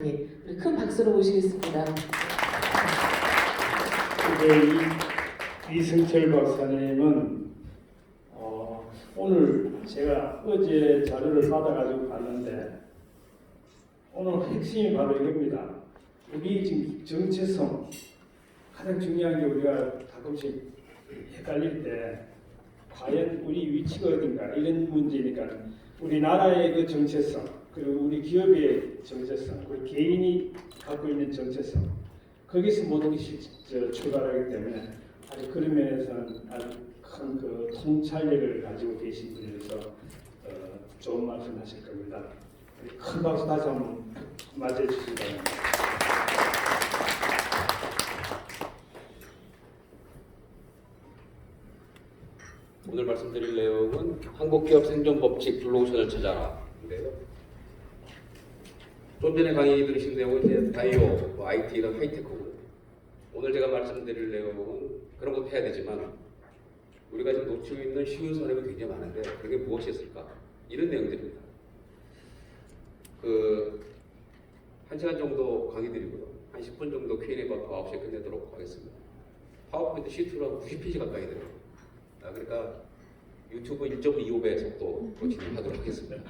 우리 큰 박수로 모시겠습니다. 이승철 박사님은 오늘 제가 어제 자료를 받아가지고 봤는데 오늘 핵심이 바로 이겁니다. 우리 지금 정체성 가장 중요한 게 우리가 가끔씩 헷갈릴 때 과연 우리 위치가 어딘가 이런 문제니까 우리나라의 그 정체성 그리고 우리 기업의 정체성 우리 개인이 갖고 있는 정체성 거기서 모든 것이 출발하기 때문에 아주 그런 면에서는 아주 큰 그 통찰력을 가지고 계신 분이라서 좋은 말씀 하실 겁니다. 큰 박수 다시 한번 맞이해 주시기 바랍니다. 오늘 말씀드릴 내용은 한국기업 생존법칙 블루오션을 찾아라인데요. 좀 전에 강의 들으신 내용은 이제 바이오, IT 이런 하이테크고 오늘 제가 말씀드릴 내용은 그런 것도 해야 되지만 우리가 지금 놓치고 있는 쉬운 산업이 굉장히 많은데 그게 무엇이었을까? 이런 내용들입니다. 한 시간 정도 강의 드리고요. 한 10분 정도 Q&A 받고 9시에 끝내도록 하겠습니다. 파워포인트 C2로 90페이지 가까이 돼요. 그러니까 유튜브 1.25배 속도로 진행하도록 하겠습니다.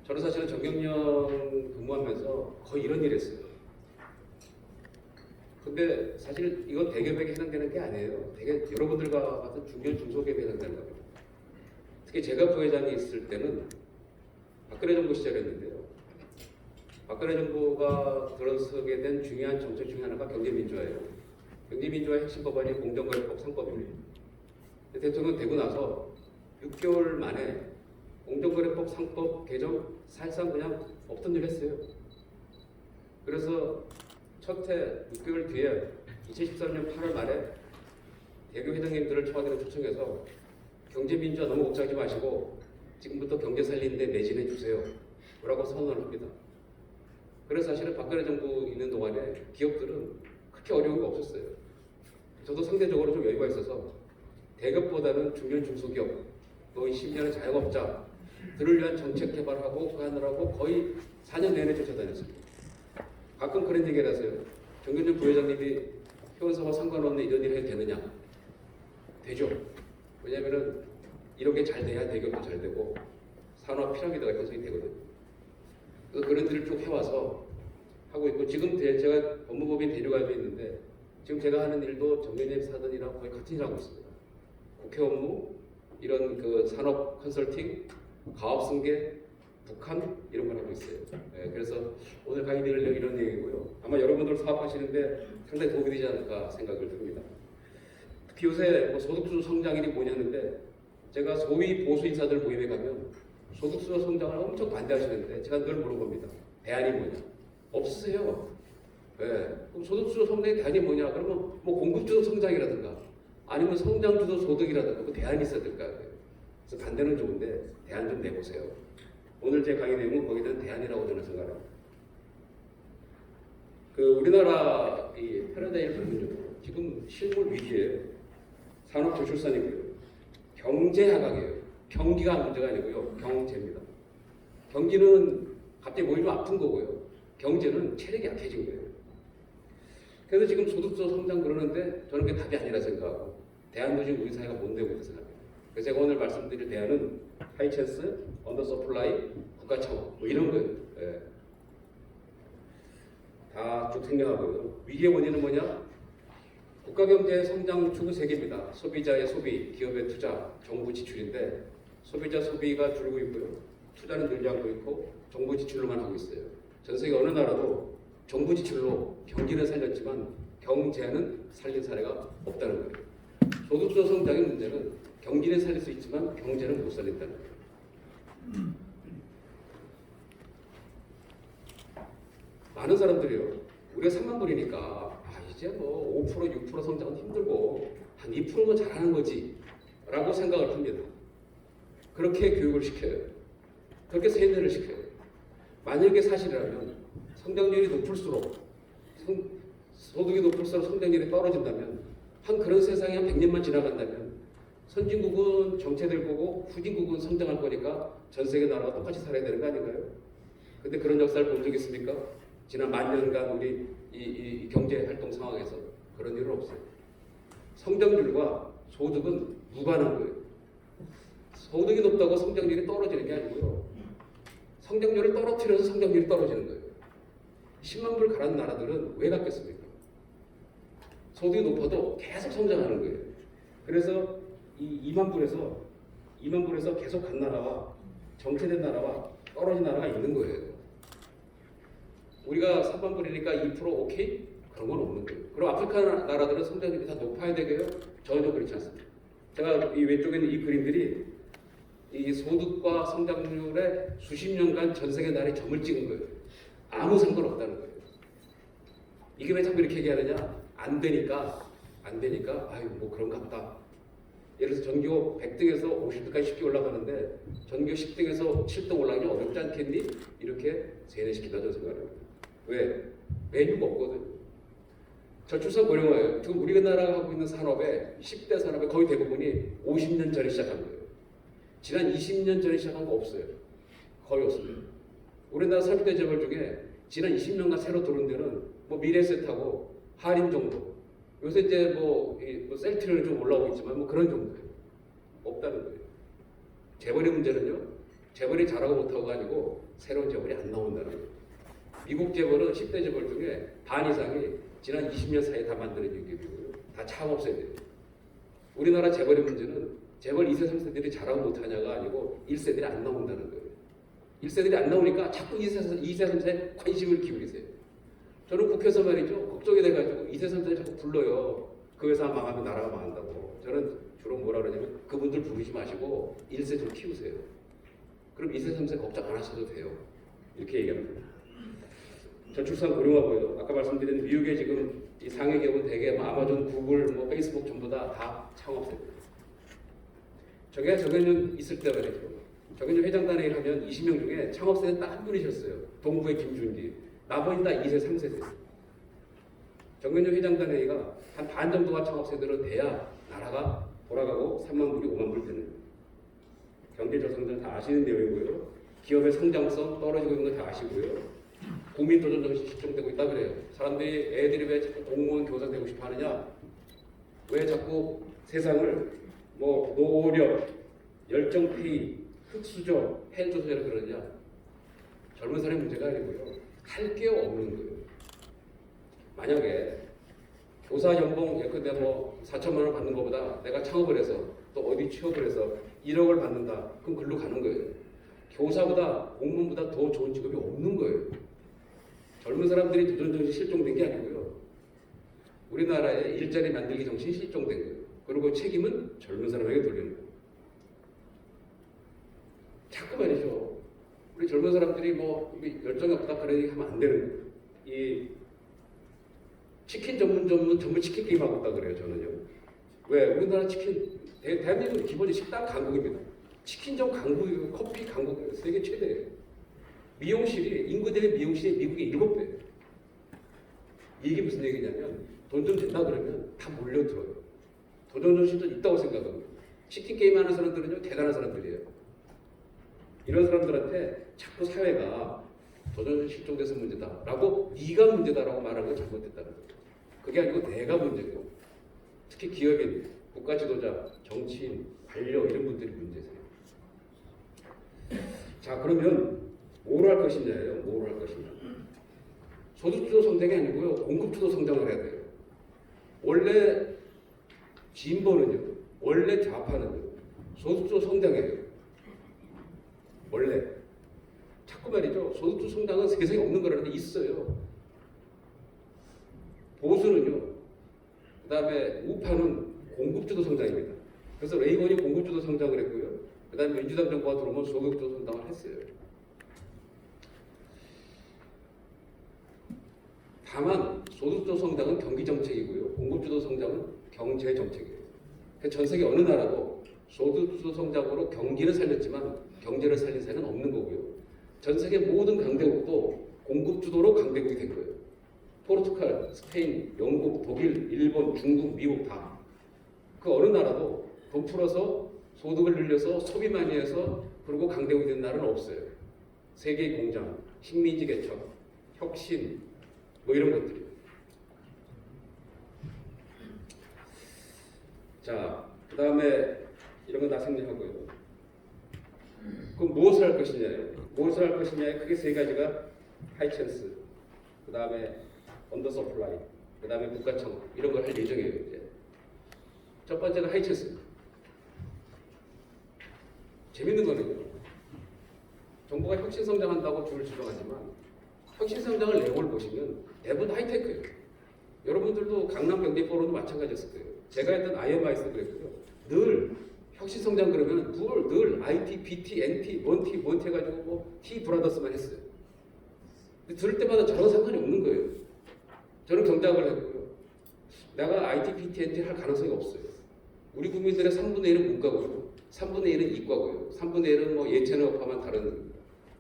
저는 사실은 정경련 근무하면서 거의 이런 일을 했어요. 근데 사실 이건 대기업에게 해당되는 게 아니에요. 되게 여러분들과 같은 중견 중소기업에 해당되는 겁니다. 특히 제가 부회장이 있을 때는 박근혜 정부 시절이었는데요. 박근혜 정부가 들어서게 된 중요한 정책 중에 하나가 경제민주화예요. 경제민주화의 핵심 법안이 공정거래법 3법입니다. 대통령 되고 나서 6개월 만에 공정거래법 3법 개정 사실상 그냥 없던 일 했어요. 그래서 첫 해 6개월 뒤에 2013년 8월 말에 대교 회장님들을 청와대로 초청해서 경제민주화 너무 걱정하지 마시고 지금부터 경제 살리는데 매진해 주세요 라고 선언을 합니다. 그래서 사실은 박근혜 정부 있는 동안에 기업들은 그렇게 어려운 게 없었어요. 저도 상대적으로 좀 여유가 있어서 대기업보다는 중견 중소기업 또 10년의 자영업자들을 위한 정책 개발하고 그 하느라고 거의 4년 내내 쫓아다녔습니다. 가끔 그런 얘기를 하세요. 정경련 부회장님이 회원사와 상관없는 이런 일을 해도 되느냐? 되죠. 왜냐하면 이런 게 잘 돼야 대기업도 잘 되고 산업 피라미드가 형성이 되거든요. 그래서 그런 일을 쭉 해와서 하고 있고 지금 제가 법무법인 대리과에 있는데 지금 제가 하는 일도 정경련이 하던 일하고 거의 같은 일을 하고 있습니다. 국회 업무, 이런 그 산업 컨설팅, 가업 승계, 북한 이런 걸 하고 있어요. 그래서 오늘 강의 드릴 내용 이런 얘기고요. 아마 여러분들 사업하시는데 상당히 도움이 되지 않을까 생각을 듭니다. 특히 요새 소득주도 성장이 뭐냐는데 제가 소위 보수 인사들 모임에 가면 소득주도 성장을 엄청 반대하시는데 제가 늘 물어봅니다. 대안이 뭐냐? 없으세요. 그럼 소득주도 성장의 대안이 뭐냐? 그러면 뭐 공급주도 성장이라든가 아니면 성장주도 소득이라든가 그 대안이 있어야 될까요? 그래서 반대는 좋은데 대안 좀 내보세요. 오늘 제 강의 내용은 거기에 대한 대안이라고 저는 생각합니다. 우리나라 이 패러다임 변경적으로 지금 실물 위기에 산업 저출산이고요. 경제 하강이에요. 경기가 문제가 아니고요. 경제입니다. 경기는 갑자기 몸이 좀 아픈 거고요. 경제는 체력이 약해진 거예요. 그래서 지금 소득주도 성장 그러는데 저는 그게 답이 아니라 생각하고 대안도 지금 우리 사회가 못 내고 있다고 생각합니다. 그래서 제가 오늘 말씀드릴 대안은 하이챈스, 언더서플라이, 국가 차원 뭐 이런 거예요. 다 쭉 생략하고요. 위기의 원인은 뭐냐? 국가경제 성장 축은 세 개입니다. 소비자의 소비, 기업의 투자, 정부 지출인데 소비자 소비가 줄고 있고요. 투자는 늘지 않고 있고 정부 지출로만 하고 있어요. 전 세계 어느 나라도 정부 지출로 경기는 살렸지만 경제는 살린 사례가 없다는 거예요. 소득주도 성장의 문제는 경기는 살릴 수 있지만 경제는 못 살린다는 거예요. 많은 사람들이요. 우리가 3만 불이니까 이제 뭐 5%, 6% 성장은 힘들고 한 2%만 잘하는 거지 라고 생각을 합니다. 그렇게 교육을 시켜요. 그렇게 세뇌를 시켜요. 만약에 사실이라면 성장률이 높을수록 소득이 높을수록 성장률이 떨어진다면 한 그런 세상이 한 100년만 지나간다면 선진국은 정체될 거고 후진국은 성장할 거니까 전 세계 나라가 똑같이 살아야 되는 거 아닌가요? 근데 그런 역사를 본 적 있습니까? 지난 만 년간 우리 이 경제 활동 상황에서 그런 일은 없어요. 성장률과 소득은 무관한 거예요. 소득이 높다고 성장률이 떨어지는 게 아니고요. 성장률을 떨어뜨려서 성장률이 떨어지는 거예요. 10만 불 가는 나라들은 왜 갔겠습니까? 소득이 높아도 계속 성장하는 거예요. 그래서 이 2만 불에서 계속 간 나라와 정체된 나라와 떨어진 나라가 있는 거예요. 우리가 3만 불이니까 2% 오케이? 그런 건 없는 거예요. 그럼 아프리카 나라들은 성장률이 다 높아야 되게요? 전혀 그렇지 않습니다. 제가 이 왼쪽에 있는 이 그림들이 이 소득과 성장률에 수십 년간 전 세계 나라에 점을 찍은 거예요. 아무 상관없다는 거예요. 이게 왜 자꾸 이렇게 얘기하느냐? 안 되니까 아유 뭐 그런가 보다. 예를 들어서 전교 100등에서 50등까지 쉽게 올라가는데 전교 10등에서 7등 올라가기 어렵지 않겠니? 이렇게 세뇌시킨다는 생각을 합니다. 왜? 메뉴가 없거든. 저출산 고령화예요. 지금 우리나라가 하고 있는 산업의 10대 산업의 거의 대부분이 50년 전에 시작한 거예요. 지난 20년 전에 시작한 거 없어요. 거의 없습니다. 우리나라 30대 재벌 중에 지난 20년간 새로 들어온 데는 뭐 미래세트하고 할인 정도. 요새 이제 뭐 셀트리온이 좀 올라오고 있지만 뭐 그런 정도예요. 없다는 거예요. 재벌의 문제는요. 재벌이 잘하고 못하고가 아니고 새로운 재벌이 안 나온다는 거예요. 미국 재벌은 10대 재벌 중에 반 이상이 지난 20년 사이에 다 만드는 기업이고요. 다 창업세대예요. 우리나라 재벌의 문제는 재벌 2세, 3세들이 잘하고 못하냐가 아니고 1세들이 안 나온다는 거예요. 1세들이 안 나오니까 자꾸 2세, 3세에 관심을 기울이세요. 저는 국회에서 말이죠. 걱정이 돼가지고 2세, 3세를 자꾸 불러요. 그 회사 망하면 나라가 망한다고. 저는 주로 뭐라 그러냐면 그분들 부르지 마시고 1세 좀 키우세요. 그럼 2세, 3세 걱정 안 하셔도 돼요. 이렇게 얘기합니다. 저출산 고령화고요. 아까 말씀드린 미국의 지금 이 상해 기업은 대개 뭐 아마존, 구글, 뭐 페이스북 전부 다 창업세입니다. 저게 정현준 있을 때 말이죠. 정현준 회장단에 일하면 20명 중에 창업세는 딱 한 분이셨어요. 동부의 김준기. 나머지 다 2세, 3세세요. 정현준 회장단회의가 한 반 정도가 창업세대로 돼야 나라가 돌아가고 3만 불이 5만 불 되는 거예요. 경제 저성들 다 아시는 내용이고요. 기업의 성장성 떨어지고 있는 거 다 아시고요. 국민 도전 정신이 실종되고 있다 그래요. 사람들이 애들이 왜 자꾸 공무원 교사 되고 싶어 하느냐? 왜 자꾸 세상을 뭐 노력, 열정페이, 흑수저, 헬조선이라 그러느냐? 젊은 사람의 문제가 아니고요. 할 게 없는 거예요. 만약에 교사 연봉 예컨대 뭐 4천만 원 받는 것보다 내가 창업을 해서 또 어디 취업을 해서 1억을 받는다. 그럼 글로 가는 거예요. 교사보다 공무원보다 더 좋은 직업이 없는 거예요. 젊은 사람들이 도전정신 실종된 게 아니고요. 우리나라의 일자리 만들기 정신이 실종된 거예요. 그리고 책임은 젊은 사람에게 돌리는 거예요. 자꾸 말이죠. 우리 젊은 사람들이 뭐 열정이 없다 그런 얘기 하면 안 되는 거예요. 이 치킨 전문 전부 치킨 게임 하고 있다 그래요. 저는요. 왜? 우리나라 치킨 대한민국은 기본적으로 식당 강국입니다. 치킨점 강국이고 커피 강국이에요. 세계 최대예요. 미용실이 인구 대비 미용실이 미국의 7배예요. 이게 무슨 얘기냐면 돈 좀 된다 그러면 다 몰려들어요. 도전정신도 있다고 생각합니다. 치킨 게임 하는 사람들은요 대단한 사람들이에요. 이런 사람들한테 자꾸 사회가 도전정신 실종돼서 문제다라고 네가 문제다라고 말하는 건 잘못됐다는 거예요. 그게 아니고 내가 문제고 특히 기업인, 국가 지도자, 정치인, 관료 이런 분들이 문제세요. 자 그러면 뭐로 할 것이냐예요. 뭐로 할 것이냐. 소득주도 성장이 아니고요. 공급주도 성장을 해야 돼요. 원래 진보는요. 원래 좌파는요. 소득주도 성장이에요. 원래. 자꾸 말이죠. 소득주도 성장은 세상에 없는 거라는데 있어요. 보수는요. 그 다음에 우파는 공급주도 성장입니다. 그래서 레이건이 공급주도 성장을 했고요. 그 다음에 민주당 정부가 들어오면 소득주도 성장을 했어요. 다만 소득주도 성장은 경기 정책이고요. 공급주도 성장은 경제 정책이에요. 전 세계 어느 나라도 소득주도 성장으로 경기를 살렸지만 경제를 살린 사례는 없는 거고요. 전 세계 모든 강대국도 공급주도로 강대국이 된 거예요. 포르투갈, 스페인, 영국, 독일, 일본, 중국, 미국 다. 그 어느 나라도 돈 풀어서 소득을 늘려서 소비 많이 해서 그리고 강대국이 된 나라는 없어요. 세계의 공장, 식민지 개척, 혁신, 뭐 이런 것들이. 자, 그 다음에 이런 건 다 생략하고요. 그럼 무엇을 할 것이냐요? 무엇을 할 것이냐에 크게 세 가지가 하이챈스, 그 다음에 언더서플라이, 그 다음에 국가청 이런 걸 할 예정이에요. 이제. 첫 번째가 하이챈스. 재밌는 거는요. 정부가 혁신 성장한다고 줄을 주장하지만 혁신 성장을 내용을 보시면 대부분 하이테크예요. 여러분들도 강남 경제 포럼도 마찬가지였을 거예요. 제가 했던 IMI에서 그랬고요. 늘 혁신 성장 그러면 늘 IT, BT, NT, 뭔티 해가지고 뭐 T 브라더스만 했어요. 근데 들을 때마다 저랑 상관이 없는 거예요. 저는 경작을 했고요. 내가 IT, BT, NT 할 가능성이 없어요. 우리 국민들의 3분의 1은 문과고요. 3분의 1은 이과고요. 3분의 1은 뭐 예체능 업화만 다른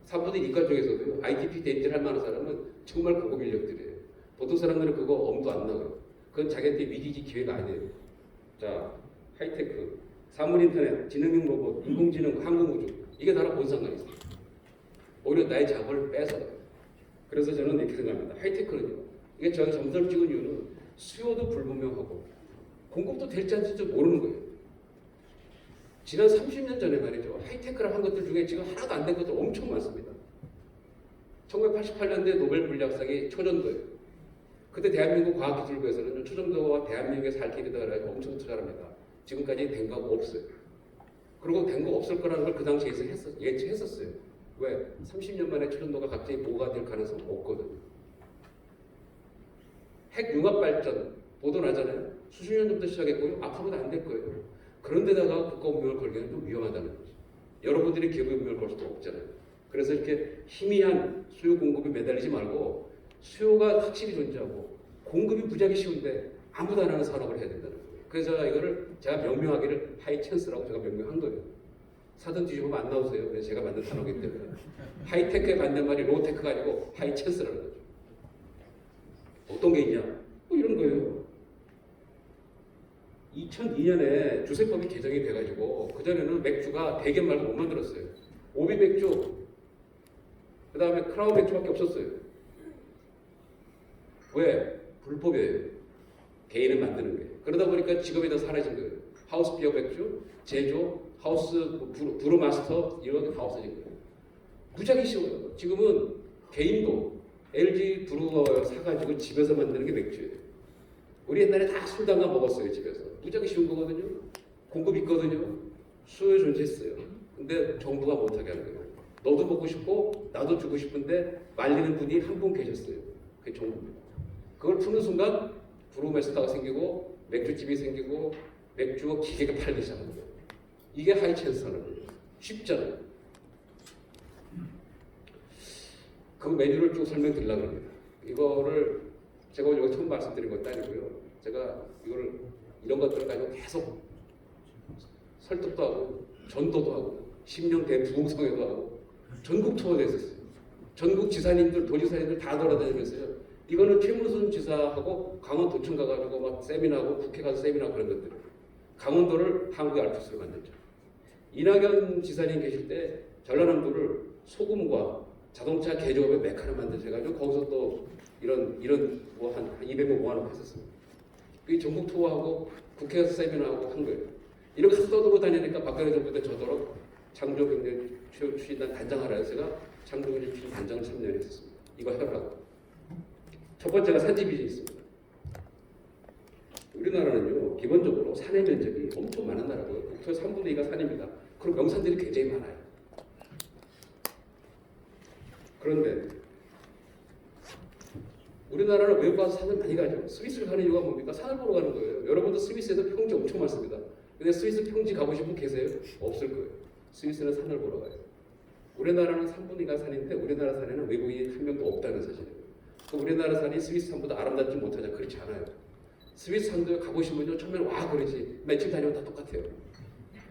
4분의 1 이과 중에서도요. IT, BT, NT 할 만한 사람은 정말 고급 인력들이에요. 보통 사람들은 그거 엄도 안 나와요. 그건 자기한테 위기지 기회가 아니에요. 자, 하이테크, 사물인터넷, 지능형 로봇, 인공지능, 항공우주 이게 나랑 뭔 상관이 있어요? 오히려 나의 작업을 뺏어가요. 그래서 저는 이렇게 생각합니다. 하이테크는요. 이게 제가 점수를 찍은 이유는 수요도 불분명하고 공급도 될지 안 될지 모르는 거예요. 지난 30년 전에 말이죠. 하이테크를 한 것들 중에 지금 하나도 안 된 것들 엄청 많습니다. 1988년도에 노벨 물리학상이 초전도예요. 그때 대한민국 과학기술부에서는 초전도와 대한민국의 살 길이다 그래서 엄청 투자합니다. 지금까지 된 거 없어요. 그리고 된 거 없을 거라는 걸 그 당시에 예측했었어요. 왜? 30년 만에 초전도가 갑자기 뭐가 될 가능성은 없거든요. 핵 융합 발전 보도 나잖아요. 수십 년 전부터 시작했고요. 앞으로도 안 될 거예요. 그런데다가 국가 운명을 걸기는 좀 위험하다는 거죠. 여러분들이 기업의 운명을 걸 수도 없잖아요. 그래서 이렇게 희미한 수요 공급에 매달리지 말고 수요가 확실히 존재하고 공급이 부족하기 쉬운데 아무도 안 하는 산업을 해야 된다는 거예요. 그래서 제가 명명하기를 하이챈스라고 제가 명명한 거예요. 사전 뒤집으면 안 나오세요. 그래서 제가 만든 단어이기 때문에 하이테크의 반대말이 로테크가 아니고 하이챈스라는 거죠. 어떤 게 있냐? 뭐 이런 거예요. 2002년에 주세법이 개정이 돼가지고 그전에는 맥주가 대견 말고 못 만들었어요. 오비 맥주, 그 다음에 크라운 맥주밖에 없었어요. 왜? 불법이에요. 개인은 만드는 게. 그러다 보니까 직업이 다 사라진 거예요. 하우스 비어 맥주, 제조, 하우스 브루 마스터 이런 게 다 없어진 거예요. 무지하게 쉬워요. 지금은 개인도 LG 브루어 사가지고 집에서 만드는 게 맥주예요. 우리 옛날에 다 술 담가 먹었어요. 집에서. 무지하게 쉬운 거거든요. 공급 있거든요. 수요 존재했어요. 근데 정부가 못하게 하는 거예요. 너도 먹고 싶고 나도 주고 싶은데 말리는 분이 한 분 계셨어요. 그게 정부입니다. 그걸 푸는 순간 브루메스터가 생기고 맥주집이 생기고 맥주 기계가 팔기 시작한 거예요. 이게 하이챈스라는 거예요. 쉽잖아요. 그 메뉴를 쭉 설명드리려고 합니다. 이거를 제가 오늘 처음 말씀드린 것도 아니고요. 제가 이런 것들을 가지고 계속 설득도 하고 전도도 하고 10년 대부흥성회도 하고 전국 투어도 했었어요. 전국 지사님들, 도지사님들 다 돌아다니면서요. 이거는 최문순 지사하고 강원도청 가가지고 막 세미나하고 국회 가서 세미나하고 그런 것들. 강원도를 한국의 알프스로 만들죠. 이낙연 지사님 계실 때 전라남도를 소금과 자동차 개조업의 메카를 만드셔가지고 거기서 또 이런 뭐 한 200억 모아놓고 했었습니다. 그 전국 투어하고 국회 가서 세미나하고 한 거예요. 이렇게 떠들고 다니니까 박근혜 정부 때 저도록 창조경제 추진단 단장하라 해서 제가 창조경제 추진 단장 참여를 했었습니다. 이거 해보라고. 첫 번째가 산지 비즈니스입니다. 우리나라는요 기본적으로 산의 면적이 엄청 많은 나라고요. 국토의 3분의 2가 산입니다. 그리고 명산들이 굉장히 많아요. 그런데 우리나라는 외국 가서 산을 많이 가죠. 스위스를 가는 이유가 뭡니까? 산을 보러 가는 거예요. 여러분도 스위스에서 평지 엄청 많습니다. 근데 스위스 평지 가보신 분 계세요? 없을 거예요. 스위스는 산을 보러 가요. 우리나라는 3분의 2가 산인데 우리나라 산에는 외국인이 한 명도 없다는 사실이에요. 우리나라 산이 스위스 산보다 아름답지 못하냐? 그렇지 않아요. 스위스 산도 가보시면요 처음에는 와 그러지 며칠 다니면 다 똑같아요.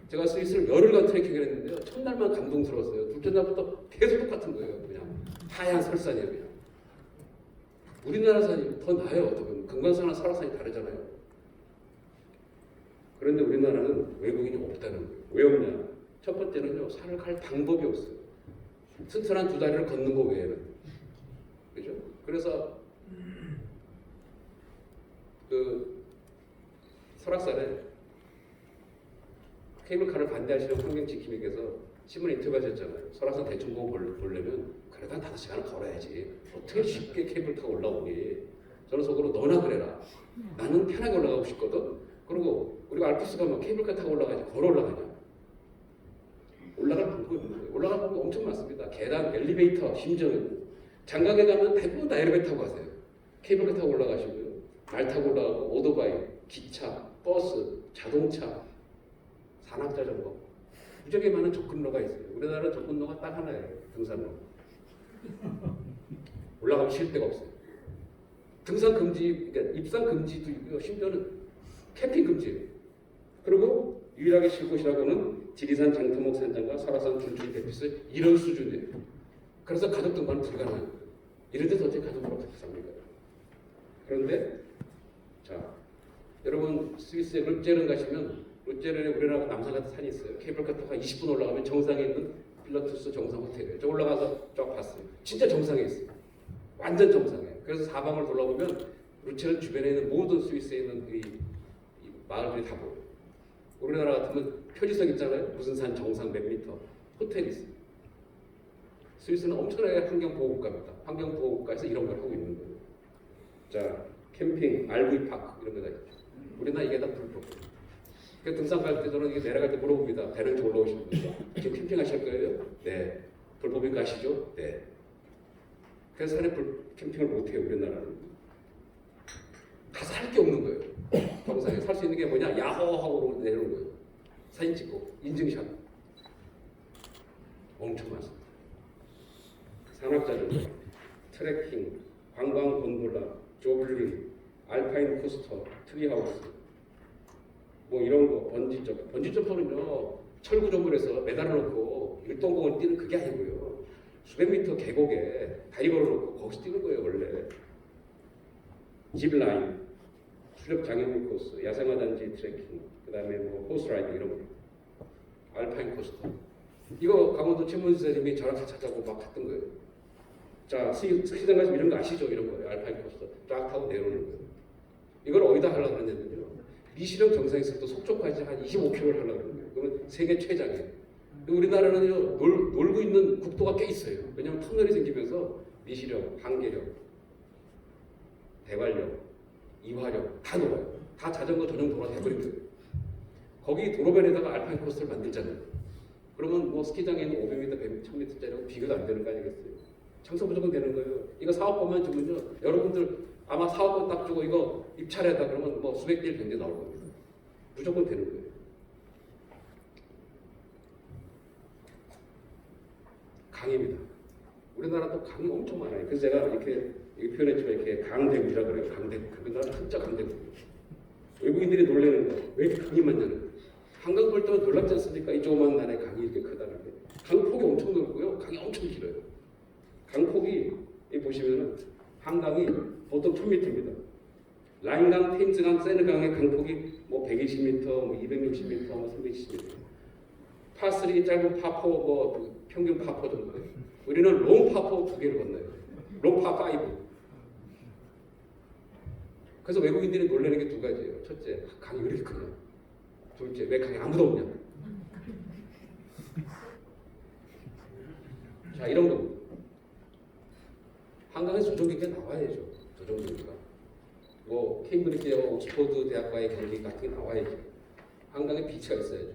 제가 스위스를 열흘간 트레킹을 했는데요 첫날만 감동스러웠어요. 둘째 날부터 계속 똑같은 거예요. 그냥 하얀 설산이에요. 그냥 우리나라 산이 더 나아요. 어떻게 보면 금강산이나 설악산이 다르잖아요. 그런데 우리나라는 외국인이 없다는 거예요. 왜 없냐? 첫 번째는요 산을 갈 방법이 없어요. 튼튼한 두 다리를 걷는 거 외에는 그래서 그 설악산에 케이블카를 반대하시는 환경지킴이께서 신문에 인터뷰하셨잖아요. 설악산 대청봉 보려면 그래도 한 5시간은 걸어야지. 어떻게 쉽게 케이블 타고 올라오니. 저는 속으로 너나 그래라. 나는 편하게 올라가고 싶거든. 그리고 우리가 알프스 가면 케이블카 타고 올라가지 걸어 올라가냐. 올라갈 방법이 없는 거예요. 올라갈 방법이 엄청 많습니다. 계단, 엘리베이터, 심지어 장가게 가면 대부분 다 엘리베이터 타고 가세요. 케이블카 타고 올라가시고요. 말 타고 올라가고 오토바이, 기차, 버스, 자동차, 산악자전거 무지하게 많은 접근로가 있어요. 우리나라 접근로가 딱 하나예요. 등산로. 올라가면 쉴 데가 없어요. 등산 금지, 그러니까 입산 금지도 있고요. 심지어는 캠핑 금지예요. 그리고 유일하게 쉴 곳이라고는 지리산 장터목 산장과 설악산 줄줄이 대피소 이런 수준이에요. 그래서 가족 등반은 불가능해요. 이런 데서 어떻게 가족을 어떻게 삽니까? 그런데 자, 여러분 스위스에 르제른 가시면 르제른에 우리나라 남산 같은 산이 있어요. 케이블카 타고 20분 올라가면 정상에 있는 필라투스 정상 호텔이에요. 저 올라가서 쫙 봤어요. 진짜 정상에 있어요. 완전 정상에. 그래서 사방을 돌아보면 르제른 주변에 있는 모든 스위스에 있는 이 마을들이 다 보여요. 우리나라 같으면 표지석 있잖아요. 무슨 산 정상 몇 미터 호텔이 있어요. 스위스는 엄청나게 환경보호국가입니다. 환경보호국가에서 이런 걸 하고 있는 거예요. 자, 캠핑, RV 파크 이런 거 다 있죠. 우리나라 이게 다 불법이에요. 그 등산 갈 때 저는 이게 내려갈 때 물어봅니다. 배를 좀 올라오시는 분들. 지금 캠핑 하실 거예요? 네. 불법인 거 아시죠? 네. 그래서 산에 캠핑을 못 해요. 우리나라는. 가서 할 게 없는 거예요. 정상에 살 수 있는 게 뭐냐? 야호 하고 내려오는 거예요. 사진 찍고 인증샷. 엄청 많습니다. 산악자전거, 트레킹, 관광 곤돌라, 조블링, 알파인 코스터, 트리하우스, 뭐 이런 거, 번지점프. 번지점프는요 철구 조물에서 매달아 놓고 일동공을 뛰는 그게 아니고요. 수백 미터 계곡에 다리 걸어 놓고 거기서 뛰는 거예요 원래. 짚라인, 수렵 장애물 코스, 야생화단지 트레킹, 그다음에 뭐 호스라이드 이런 거, 알파인 코스터. 이거 강원도 최문수 선생님이 저랑 같이 하자고 막 갔던 거예요. 자, 스키장 가시면 이런 거 아시죠? 이런 거예요. 알파인 코스터 쫙 타고 내려오는 거예요. 이걸 어디다 하려고 그러냐면요. 미시령 정상에서 또 속초까지 한 25km를 하려고 그러는 거예요. 그러면 세계 최장이에요. 우리나라는요 놀고 있는 국도가 꽤 있어요. 왜냐하면 터널이 생기면서 미시령, 한계령, 대관령, 이화령 다 놀아요. 다 자전거 전용 도로가 돼버린 거예요. 거기 도로변에다가 알파인 코스를 만들잖아요. 그러면 뭐 스키장에 있는 500m, 1000m짜리하고 비교도 안 되는 거 아니겠어요? 장사 무조건 되는 거예요. 이거 사업권만 주면요, 여러분들 아마 사업권 딱 주고 이거 입찰해다 그러면 뭐 수백 개일 경제 나올 겁니다. 무조건 되는 거예요. 강입니다. 우리나라도 강이 엄청 많아요. 그래서 제가 이렇게 표현했지만 이렇게 강대구라 그래요. 강대구. 우리나라 진짜 강대구. 외국인들이 놀라는 거. 왜 이렇게 강이 많냐는 거예요. 한강 볼 때만 놀랍지 않습니까? 이 조그만 나라에 강이 이렇게 크다는 게. 강폭이 엄청 넓고요. 강이 엄청 길어요. 강폭이 보시면은 한강이 보통 1000m입니다. 라인강, 템즈강, 세느강의 강폭이 뭐 120m, 뭐 260m, 뭐 320m. 파3 짧은 파4 뭐 평균 파4 정도예요. 우리는 롱 파4 두 개를 건너요. 롱 파5. 그래서 외국인들이 놀라는 게 두 가지예요. 첫째, 강이 왜 이렇게 크냐. 둘째, 왜 강에 아무도 없냐. 자, 이런 겁니다. 한강에 조정기가 나와야죠. 조정기가. 뭐 케임브리지와 옥스퍼드 대학과의 경기 같은 게 나와야죠. 한강에 비치가 있어야죠.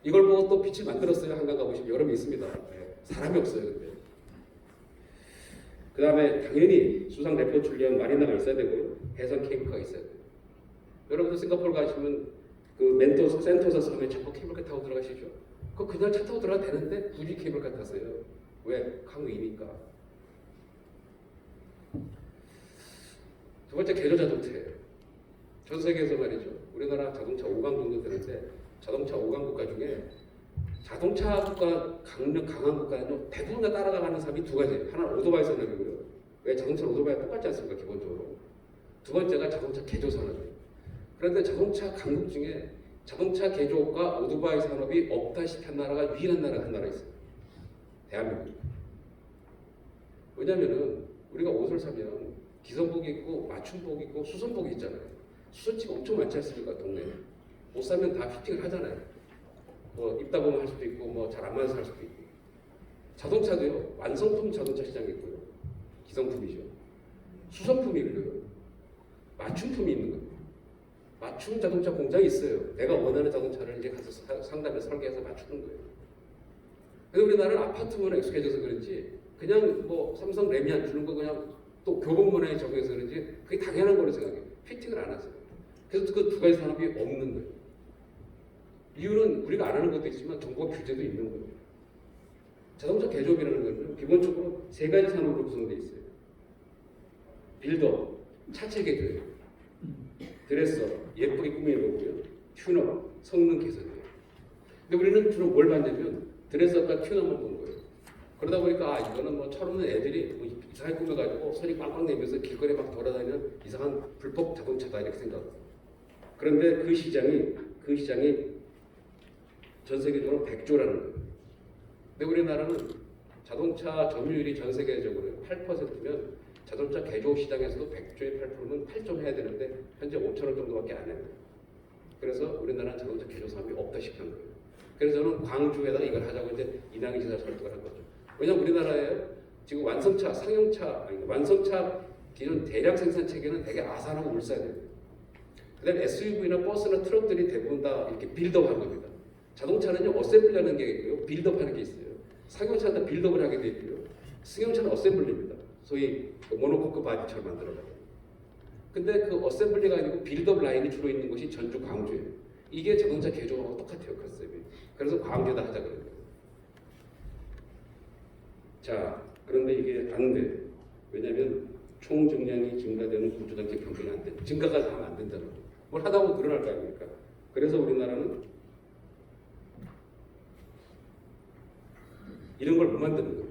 이걸 보고 또 빛을 만들었어요. 한강 가보시면 여름에 있습니다. 네. 사람이 없어요. 근데. 그 다음에 당연히 수상 레포 출리한 마리나가 있어야 되고요. 해상 케이블카가 있어야 돼요. 여러분들 싱가포르 가시면 그 멘토스, 센토사 섬에 전부 케이블카 타고 들어가시죠. 그냥 차 타고 들어가도 되는데 굳이 케이블카 타세요. 왜? 강 위니까. 두 번째, 개조 자동차예요. 전 세계에서 말이죠. 우리나라 자동차 5강 정도 되는데 자동차 5강 국가 중에 자동차 국가 강한 국가는 대부분 다 따라가는 사람이 두 가지예요. 하나는 오토바이 산업이고요. 왜 자동차 오토바이가 똑같지 않습니까? 기본적으로. 두 번째가 자동차 개조 산업이에요. 그런데 자동차 강국 중에 자동차 개조과 오토바이 산업이 없다시피 한 나라가 유일한 나라가 한 나라 있어요. 대한민국. 왜냐면은 우리가 옷을 사면 기성복 있고 맞춤복 있고 수선복 있잖아요. 수선집 엄청 많지 않습니까 동네에. 옷 사면 다 피팅을 하잖아요. 뭐 입다 보면 할 수도 있고 뭐 잘 안 맞아서 할 수도 있고. 자동차도요. 완성품 자동차 시장이 있고요. 기성품이죠. 수선품이 있고요. 맞춤품이 있는 거예요. 맞춤 자동차 공장이 있어요. 내가 원하는 자동차를 이제 가서 상담에 설계해서 맞추는 거예요. 그래서 우리나라는 아파트문화에 익숙해져서 그런지 그냥 뭐 삼성 레미안 주는 거 그냥 또 교복 문화에 적용해서 그런지 그게 당연한 거로 생각해요. 피팅을 안 하세요. 그래서 그 두 가지 산업이 없는 거예요. 이유는 우리가 안 하는 것도 있지만 정부가 규제도 있는 거예요. 자동차 개조업이라는 것은 기본적으로 세 가지 산업으로 구성되어 있어요. 빌더, 차체 개조예요. 드레서, 예쁘게 꾸미는 거고요. 튜너, 성능 개선이에요. 근데 우리는 주로 뭘 봤냐면 드레서과 튜너만 본 거예요. 그러다 보니까 이거는 뭐 철없는 애들이 뭐 이상하게 꾸며가지고 소리 꽝꽝 내면서 길거리에 막 돌아다니는 이상한 불법 자동차다 이렇게 생각해요. 그런데 그 시장이 전 세계적으로 100조라는 거예요. 근데 우리나라는 자동차 점유율이 전 세계적으로 8%면 자동차 개조 시장에서도 100조의 8%면 8점 해야 되는데 현재 5천억 정도밖에 안 해요. 그래서 우리나라는 자동차 개조 사업이 없다 싶은 거예요. 그래서 저는 광주에다 이걸 하자고 이제 이낙연 지사 설득을 한 거죠. 왜냐하면 우리나라에 지금 완성차 기존 대량 생산 체계는 되게 아산하고 울산이에요. 그다음에 SUV나 버스나 트럭들이 대부분 다 이렇게 빌드업한 겁니다. 자동차는요 어셈블리하는 게 있고요, 빌드업하는 게 있어요. 상용차는 다 빌드업을 하게 돼 있고요. 승용차는 어셈블리입니다. 소위 모노코크 바디처럼 만들어가요. 근데 그 어셈블리가 아니고 빌드업 라인이 주로 있는 곳이 전주 광주예요. 이게 자동차 개조하고 똑같아요 컨셉이. 그래서 광주에다 하자 그래요. 자, 그런데 이게 안 돼. 왜냐하면 총 정량이 증가되는 구조장치 변경이 안 돼. 증가가 하면 안 된다는 거예요. 뭘 하다 보면 늘어날 거 아닙니까? 그래서 우리나라는 이런 걸 못 만드는 거예요.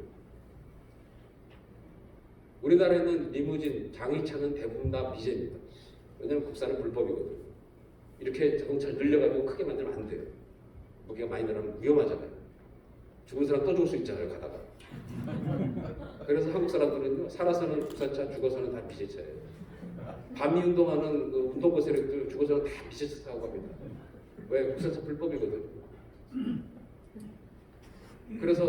우리나라에는 리무진, 장의차는 대부분 다 미제입니다. 왜냐하면 국산은 불법이거든요. 이렇게 자동차를 늘려가지고 크게 만들면 안 돼요. 무게가 많이 늘어나면 위험하잖아요. 죽은 사람 또 죽을 수 있잖아요, 가다가. 그래서 한국 사람들은요, 살아서는 국산차, 죽어서는 다 미제차예요. 반미 운동하는 그 운동권 세력들 죽어서는 다 미제차 타고 갑니다. 왜? 국산차 불법이거든요. 그래서